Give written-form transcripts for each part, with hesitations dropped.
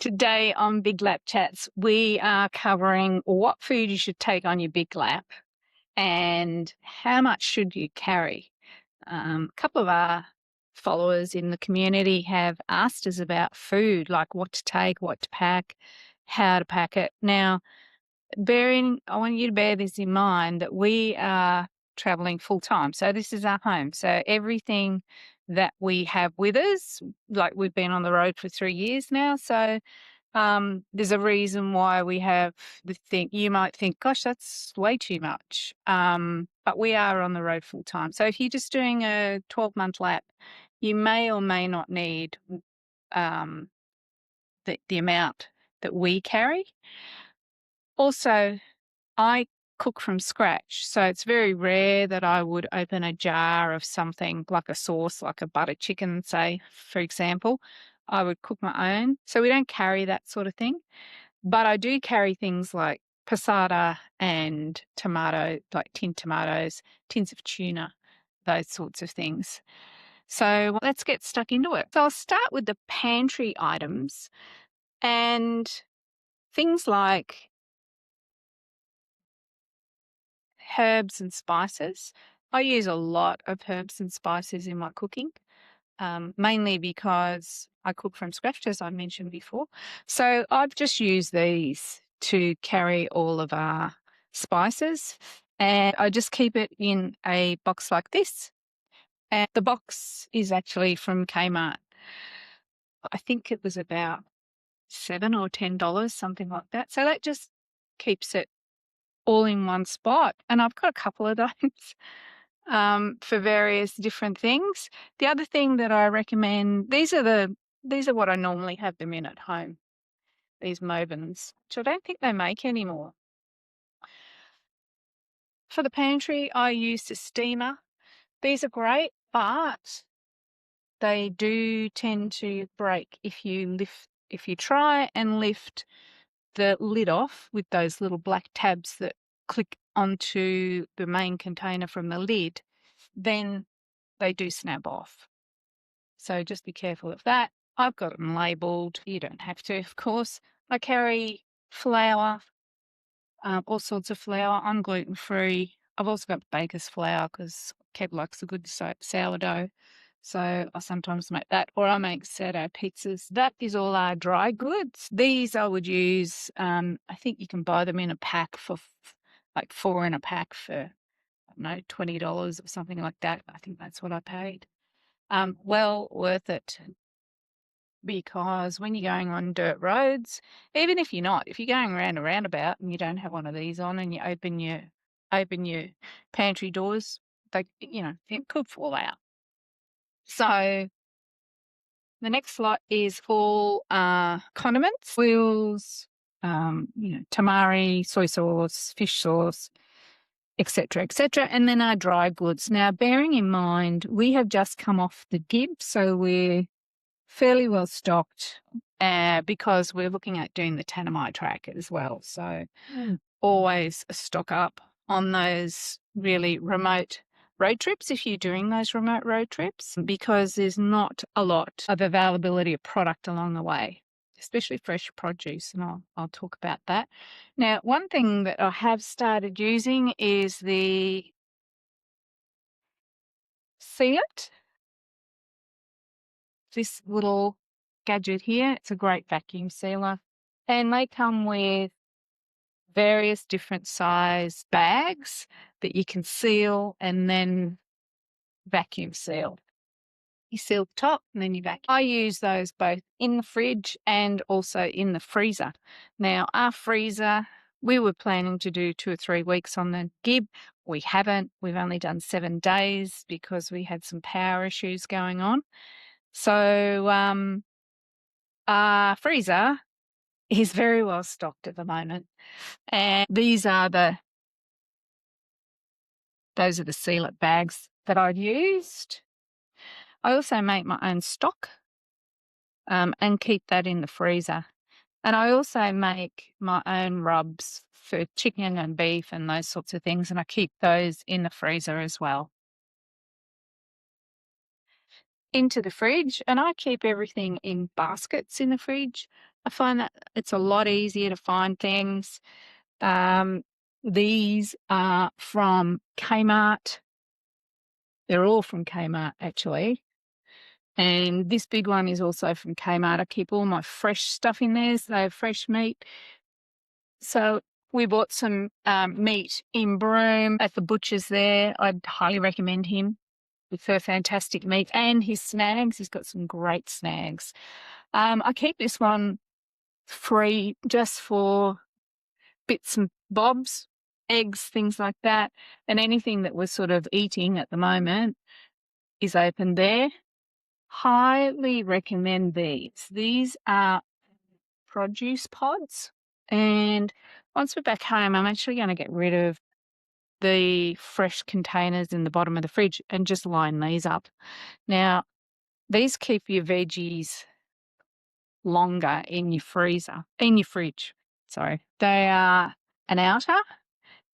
Today on Big Lap Chats, we are covering what food you should take on your big lap and how much should you carry. A couple of our followers in the community have asked us about food, like what to take, what to pack, how to pack it. Now, I want you to bear this in mind that we are traveling full time. So this is our home. So everything that we have with us, like we've been on the road for 3 years now. So there's a reason why we have the thing. You might think, gosh, that's way too much. But we are on the road full time. So if you're just doing a 12-month lap, you may or may not need um, the amount that we carry. Also, I cook from scratch. So it's very rare that I would open a jar of something like a sauce, like a butter chicken, say, for example. I would cook my own. So we don't carry that sort of thing. But I do carry things like passata and tomato, like tinned tomatoes, tins of tuna, those sorts of things. So let's get stuck into it. So I'll start with the pantry items and things like herbs and spices. I use a lot of herbs and spices in my cooking, mainly because I cook from scratch, as I mentioned before. So I've just used these to carry all of our spices, and I just keep it in a box like this. And the box is actually from Kmart. I think it was about $7 or $10, something like that. So that just keeps it all in one spot. And I've got a couple of those for various different things. The other thing that I recommend, these are what I normally have them in at home, these Mobins, which I don't think they make anymore. For the pantry, I use the steamer. These are great, but they do tend to break if you try and lift the lid off with those little black tabs that click onto the main container from the lid, then they do snap off. So just be careful of that. I've got them labelled. You don't have to, of course. I carry flour, all sorts of flour. I'm gluten-free. I've also got baker's flour because Kev likes a good sourdough. So I sometimes make that, or I make sourdough pizzas. That is all our dry goods. These I would use, I think you can buy them in a pack for like 4 in a pack for, I don't know, $20 or something like that. I think that's what I paid. Well worth it, because when you're going on dirt roads, even if you're not, if you're going around a roundabout and you don't have one of these on and you open your pantry doors, it could fall out. So the next lot is all condiments, oils, tamari, soy sauce, fish sauce, etc., etc., and then our dry goods. Now, bearing in mind, we have just come off the Gibb, so we're fairly well stocked because we're looking at doing the Tanami track as well. So always stock up on those really remote road trips if you're doing those remote road trips, because there's not a lot of availability of product along the way, especially fresh produce, and I'll talk about that. Now, one thing that I have started using is the Sealit, this little gadget here. It's a great vacuum sealer, and they come with various different size bags that you can seal and then vacuum seal. You seal the top and then you vacuum. I use those both in the fridge and also in the freezer. Now, our freezer, we were planning to do 2 or 3 weeks on the Gibb. We haven't. We've only done 7 days because we had some power issues going on. So our freezer is very well stocked at the moment. And those are the sealant bags that I've used. I also make my own stock and keep that in the freezer. And I also make my own rubs for chicken and beef and those sorts of things, and I keep those in the freezer as well. Into the fridge, and I keep everything in baskets in the fridge. I find that it's a lot easier to find things. These are from Kmart. They're all from Kmart, actually. And this big one is also from Kmart. I keep all my fresh stuff in there, so they have fresh meat. So we bought some meat in Broome at the butcher's there. I'd highly recommend him. It's a fantastic meat. And his snags, he's got some great snags. I keep this one free just for bits and bobs, eggs, things like that. And anything that we're sort of eating at the moment is open there. Highly recommend these. These are produce pods. And once we're back home, I'm actually going to get rid of the fresh containers in the bottom of the fridge and just line these up. Now, these keep your veggies longer in your fridge. Sorry. They are an outer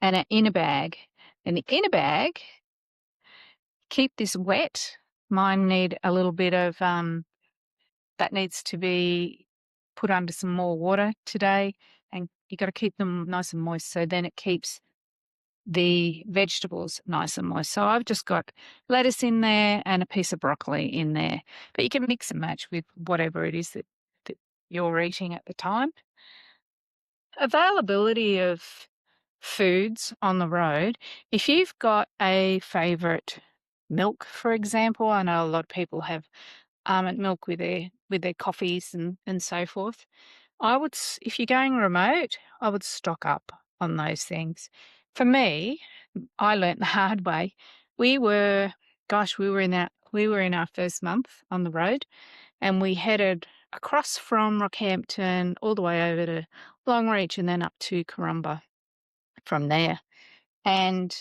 and an inner bag. And the inner bag, keep this wet. Mine need a little bit of, that needs to be put under some more water today. And you got to keep them nice and moist. So then it keeps the vegetables nice and moist. So I've just got lettuce in there and a piece of broccoli in there. But you can mix and match with whatever it is that you're eating at the time. Availability of foods on the road. If you've got a favourite milk, for example, I know a lot of people have almond milk with their coffees and so forth. If you're going remote, I would stock up on those things. For me, I learnt the hard way. We were in our first month on the road, and we headed across from Rockhampton all the way over to Longreach and then up to Corumba from there. And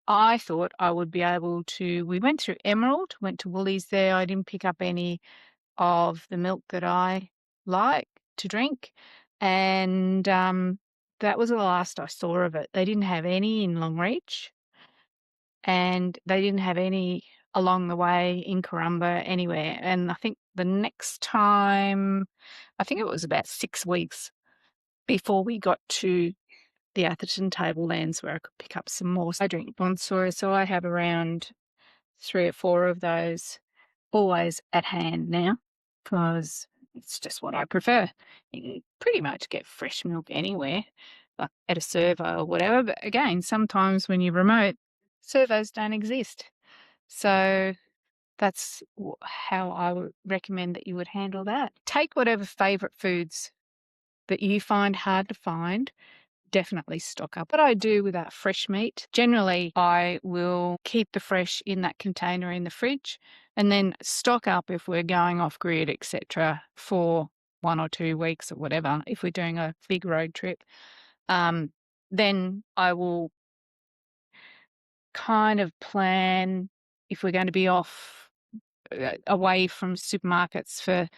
I thought I would be able to. We went through Emerald, went to Woolies there. I didn't pick up any of the milk that I like to drink, and that was the last I saw of it. They didn't have any in Longreach, and they didn't have any along the way in Corumba anywhere. And I think the next time, I think it was about 6 weeks before we got to the Atherton tablelands where I could pick up some more. I drink Bonsoy, so I have around 3 or 4 of those always at hand now because it's just what I prefer. You can pretty much get fresh milk anywhere, like at a servo or whatever. But again, sometimes when you're remote, servos don't exist. So that's how I would recommend that you would handle that. Take whatever favourite foods that you find hard to find. Definitely stock up. What I do with that fresh meat, generally I will keep the fresh in that container in the fridge and then stock up if we're going off grid, etc., for 1 or 2 weeks or whatever. If we're doing a big road trip, then I will kind of plan if we're going to be off away from supermarkets for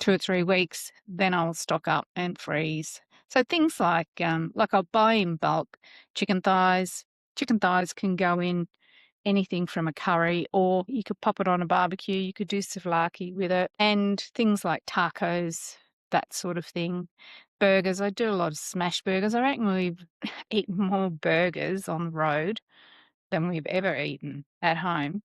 2 or 3 weeks, then I'll stock up and freeze. So things like I'll buy in bulk chicken thighs. Chicken thighs can go in anything from a curry, or you could pop it on a barbecue. You could do souvlaki with it, and things like tacos, that sort of thing. Burgers, I do a lot of smash burgers. I reckon we've eaten more burgers on the road than we've ever eaten at home.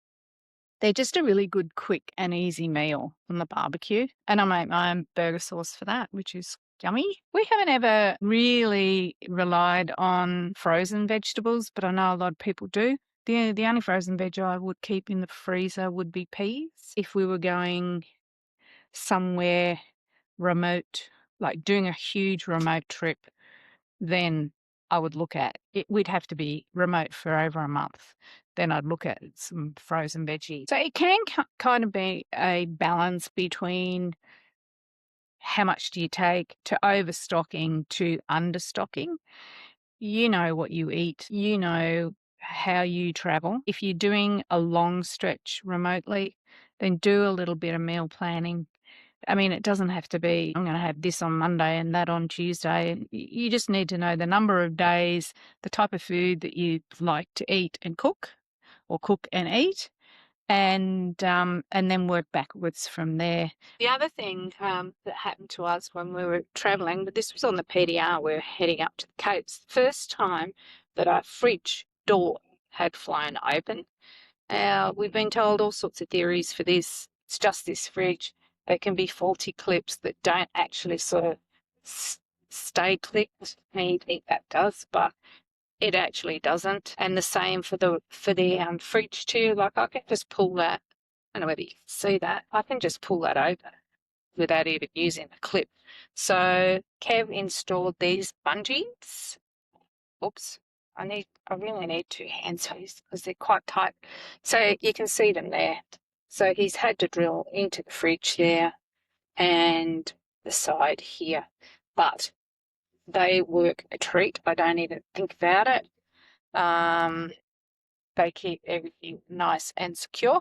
They're just a really good, quick and easy meal on the barbecue. And I make my own burger sauce for that, which is yummy. We haven't ever really relied on frozen vegetables, but I know a lot of people do. The only frozen veg I would keep in the freezer would be peas. If we were going somewhere remote, like doing a huge remote trip, then I would look at it. We'd have to be remote for over a month. Then I'd look at some frozen veggies. So it can kind of be a balance between how much do you take to overstocking to understocking. You know what you eat. You know how you travel. If you're doing a long stretch remotely, then do a little bit of meal planning. I mean, it doesn't have to be, I'm going to have this on Monday and that on Tuesday. You just need to know the number of days, the type of food that you like to eat and cook, or cook and eat, and then work backwards from there. The other thing that happened to us when we were travelling, but this was on the PDR, we were heading up to the Capes, the first time that our fridge door had flown open. We've been told all sorts of theories for this. It's just this fridge. There can be faulty clips that don't actually sort of stay clicked. You think that does, but it actually doesn't. And the same for the fridge too. Like I can just pull that. I don't know whether you can see that. I can just pull that over without even using the clip. So Kev installed these bungees. Oops. I really need two hands because they're quite tight. So you can see them there. So he's had to drill into the fridge there and the side here. But they work a treat. I don't even think about it. They keep everything nice and secure.